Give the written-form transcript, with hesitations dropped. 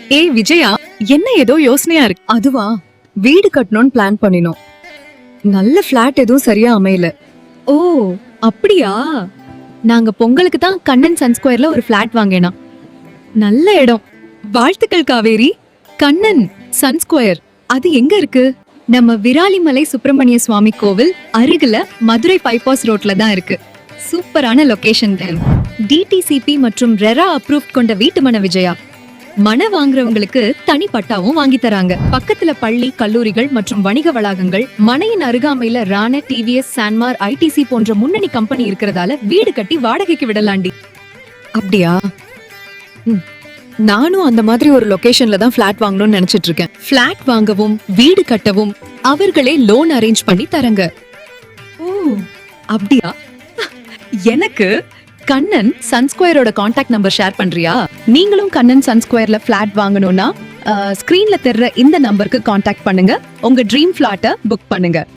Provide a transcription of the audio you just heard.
ஏய் விஜயா, என்ன ஏதோ யோசனையா இருக்கு? அதுவா, வீடு கட்டணும்னு பிளான் பண்ணினோம். நல்ல பிளாட் எதுவும் சரியா அமையல. ஓ அப்படியா? நாங்க பொங்கலுக்கு தான் கண்ணன் சன் ஸ்கொயர்ல ஒரு பிளாட் வாங்கினா. நல்ல இடம். வாழ்த்துக்கள் காவேரி. கண்ணன் சன் ஸ்கொயர் அது எங்க இருக்கு? நம்ம விராலிமலை சுப்பிரமணிய சுவாமி கோவில் அருகில மதுரை பைபாஸ் ரோட்ல தான் இருக்கு. சூப்பரான லொகேஷன். டிடிசிபி மற்றும் ரெரா அப்ரூவ்ட் கொண்ட வீட்டு மன விஜயா. மன வாங்குறவங்களுக்கு தனி பட்டாவும் வாங்கி தராங்க. பக்கத்துல பள்ளி, கல்லூரிகள் மற்றும் வணிக வளாகங்கள், மனையின் அருகாமையில ராண, டிவிஎஸ், சான்மார், ஐடிசி போன்ற முன்னணி கம்பெனி இருக்கிறதால வீடு கட்டி வாடகைக்கு விடலாண்டி. அப்படியா? நானும் அந்த மாதிரி ஒரு லொகேஷன்ல தான் பிளாட் வாங்கணும்னு நினைச்சிட்டு இருக்கேன். பிளாட் வாங்கவும் வீடு கட்டவும் அவர்களே லோன் அரேஞ்ச் பண்ணி தரங்க. ஓ அப்படியா? எனக்கு கண்ணன் சன் ஸ்கொயரோட கான்டாக்ட் நம்பர் ஷேர் பண்றியா? நீங்களும் கண்ணன் சன் ஸ்கொயர்ல பிளாட் வாங்கணும்னா ஸ்கிரீன்ல தெர்ற இந்த நம்பருக்கு கான்டாக்ட் பண்ணுங்க. உங்க ட்ரீம் பிளாட்டை புக் பண்ணுங்க.